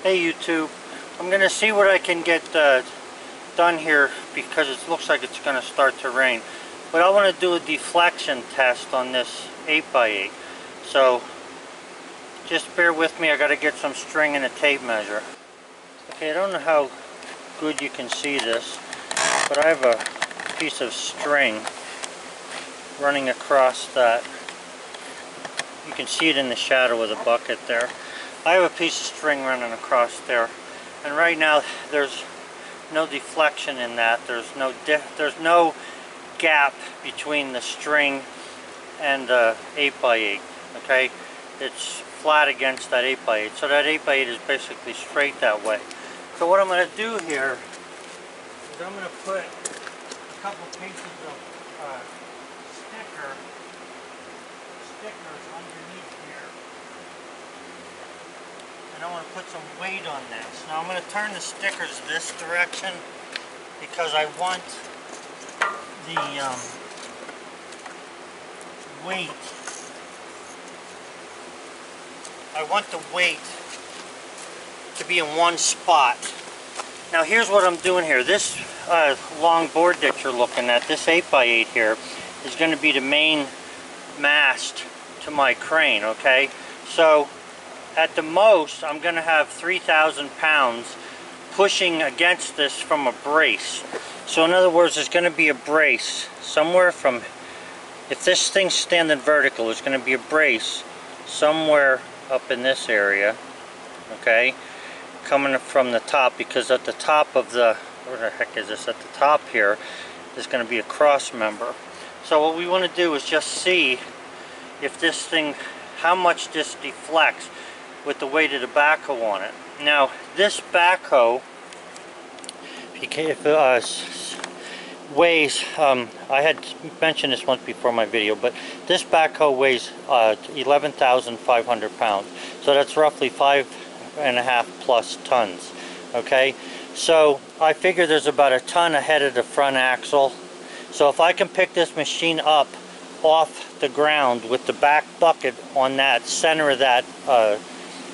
Hey YouTube, I'm going to see what I can get done here because it looks like it's going to start to rain. But I want to do a deflection test on this 8x8. So just bear with me, I got to get some string and a tape measure. Okay, I don't know how good you can see this, but I have a piece of string running across that. You can see it in the shadow of the bucket there. I have a piece of string running across there, and right now there's no deflection in that. There's no gap between the string and the 8x8. Okay, it's flat against that 8x8, so that 8x8 is basically straight that way. So what I'm going to do here is I'm going to put a couple pieces of stickers underneath here. And I want to put some weight on this. Now I'm going to turn the stickers this direction because I want the weight to be in one spot. Now here's what I'm doing here. This long board that you're looking at, this 8x8 here, is going to be the main mast to my crane, okay? So at the most I'm going to have 3,000 pounds pushing against this from a brace. So in other words, there's going to be a brace somewhere from, if this thing's standing vertical, there's going to be a brace somewhere up in this area, okay, coming from the top, because at the top of the, where the heck is this, at the top here is going to be a cross member. So what we want to do is just see if this thing, how much this deflects with the weight of the backhoe on it. Now this backhoe, weighs, I had mentioned this once before my video, but this backhoe weighs 11,500 pounds. So that's roughly 5.5 plus tons. Okay, so I figure there's about a ton ahead of the front axle. So if I can pick this machine up off the ground with the back bucket on that center of that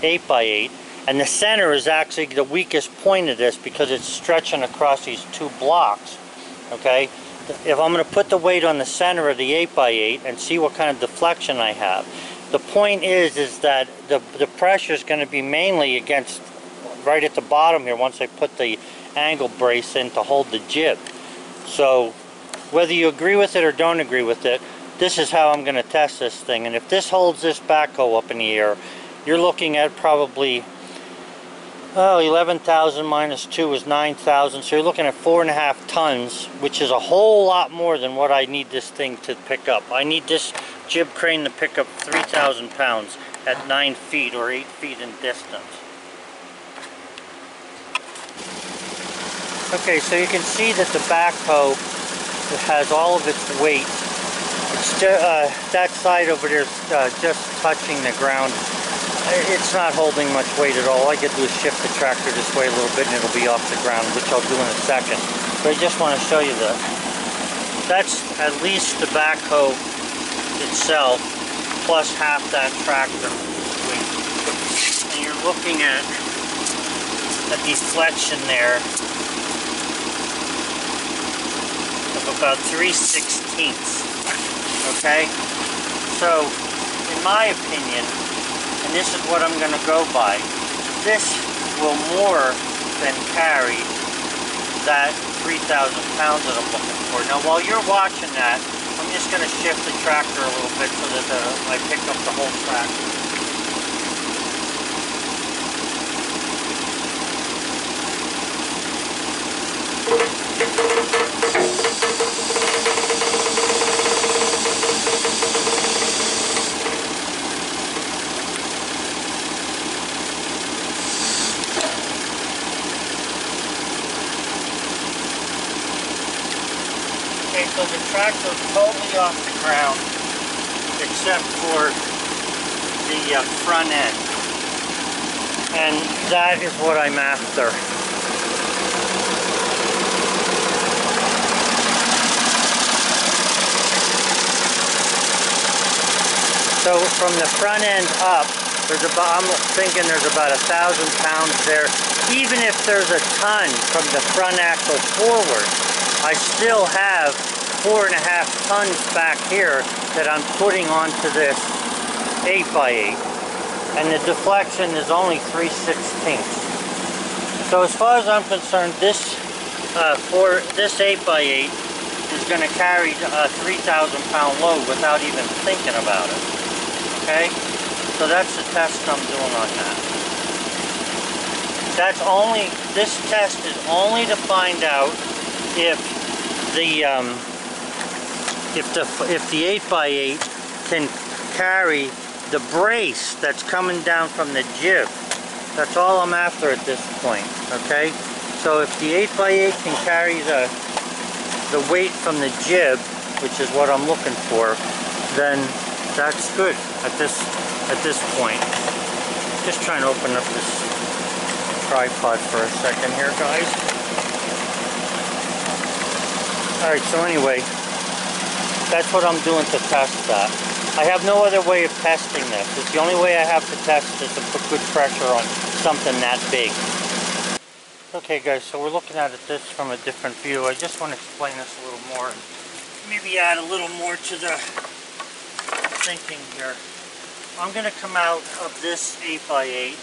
8x8, and the center is actually the weakest point of this because it's stretching across these two blocks, okay? If I'm going to put the weight on the center of the 8x8 and see what kind of deflection I have, the point is that the pressure is going to be mainly against right at the bottom here once I put the angle brace in to hold the jib. So whether you agree with it or don't agree with it, this is how I'm going to test this thing. And if this holds this backhoe up in the air, you're looking at probably 11,000 minus 2 is 9,000, so you're looking at 4.5 tons, which is a whole lot more than what I need this thing to pick up. I need this jib crane to pick up 3,000 pounds at 9 feet or 8 feet in distance. Okay, so you can see that the backhoe has all of its weight. It's that side over there is just touching the ground. It's not holding much weight at all. All I can do is shift the tractor this way a little bit and it'll be off the ground, which I'll do in a second. But I just want to show you this. That's at least the backhoe itself plus half that tractor weight. And you're looking at a deflection there of about 3/16. Okay? So, in my opinion, and this is what I'm going to go by, this will more than carry that 3,000 pounds that I'm looking for. Now while you're watching that, I'm just going to shift the tractor a little bit so that I pick up the whole tractor. So the tractor is totally off the ground except for the front end, and that is what I'm after. So from the front end up, I'm thinking there's about 1,000 pounds there. Even if there's a ton from the front axle forward, I still have 4.5 tons back here that I'm putting onto this 8x8. And the deflection is only 3/16. So as far as I'm concerned, this for this 8x8 is going to carry a 3,000 pound load without even thinking about it. Okay? So that's the test I'm doing on that. This test is only to find out if the 8x8 can carry the brace that's coming down from the jib. That's all I'm after at this point, okay? So if the 8x8 can carry the weight from the jib, which is what I'm looking for, then that's good at this point. Just trying to open up this tripod for a second here, guys. Alright, so anyway, that's what I'm doing to test that. I have no other way of testing this. It's the only way I have to test is to put good pressure on something that big. Okay guys, so we're looking at this from a different view. I just want to explain this a little more and maybe add a little more to the thinking here. I'm going to come out of this 8x8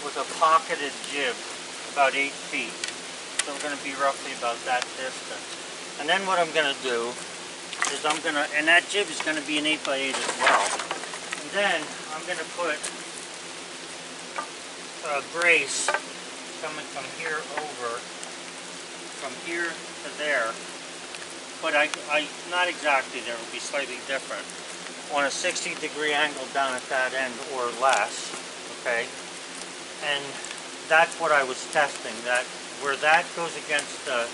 with a pocketed jib about 8 feet. So we're going to be roughly about that distance. And then what I'm going to do is and that jib is going to be an 8x8 as well. And then I'm going to put a brace coming from here over, from here to there, but not exactly there, it will be slightly different, on a 60-degree angle down at that end or less, okay? And that's what I was testing, that where that goes against the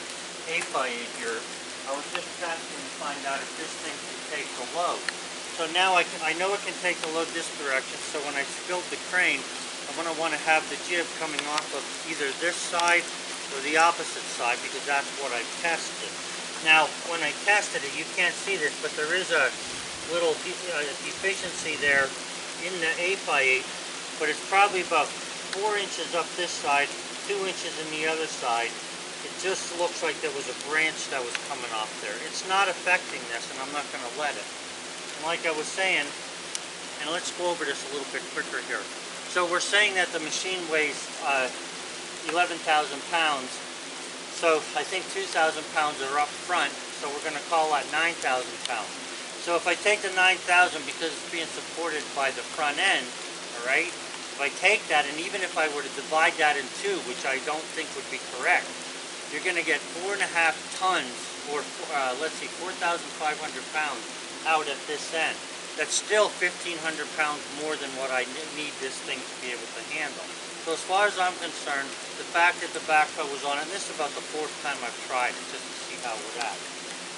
8x8 here, I was just testing to find out if this thing can take the load. So now I know it can take the load this direction, so when I build the crane, I'm going to want to have the jib coming off of either this side or the opposite side, because that's what I've tested. Now, when I tested it, you can't see this, but there is a little deficiency there in the 8x8, but it's probably about 4 inches up this side, 2 inches in the other side. It just looks like there was a branch that was coming off there. It's not affecting this, and I'm not going to let it. And like I was saying, and let's go over this a little bit quicker here. So we're saying that the machine weighs 11,000 pounds. So I think 2,000 pounds are up front, so we're going to call that 9,000 pounds. So if I take the 9,000 because it's being supported by the front end, all right, if I take that, and even if I were to divide that in two, which I don't think would be correct, you're going to get 4.5 tons, or let's see, 4,500 pounds out at this end. That's still 1,500 pounds more than what I need this thing to be able to handle. So as far as I'm concerned, the fact that the backhoe was on it, and this is about the 4th time I've tried it, just to see how we're at.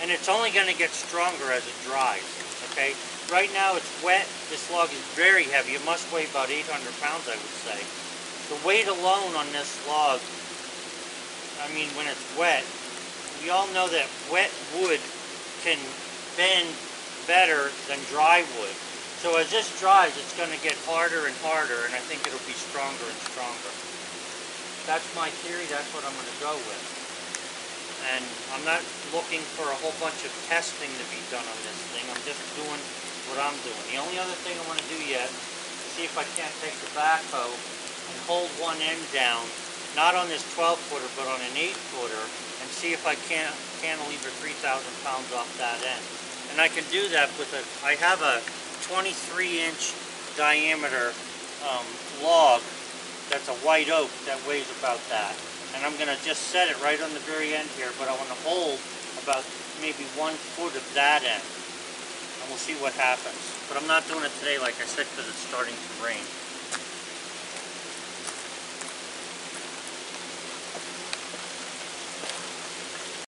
And it's only going to get stronger as it dries, okay? Right now it's wet, this log is very heavy, it must weigh about 800 pounds I would say. The weight alone on this log, I mean when it's wet, we all know that wet wood can bend better than dry wood. So as this dries, it's going to get harder and harder, and I think it'll be stronger and stronger. That's my theory, that's what I'm going to go with. And I'm not looking for a whole bunch of testing to be done on this thing, I'm just doing what I'm doing. The only other thing I want to do yet is see if I can't take the backhoe and hold one end down, not on this 12-footer, but on an 8-footer, and see if I can't cantilever 3,000 pounds off that end. And I can do that with I have a 23-inch diameter log that's a white oak that weighs about that. And I'm going to just set it right on the very end here, but I want to hold about maybe 1 foot of that end. And we'll see what happens. But I'm not doing it today, like I said, because it's starting to rain.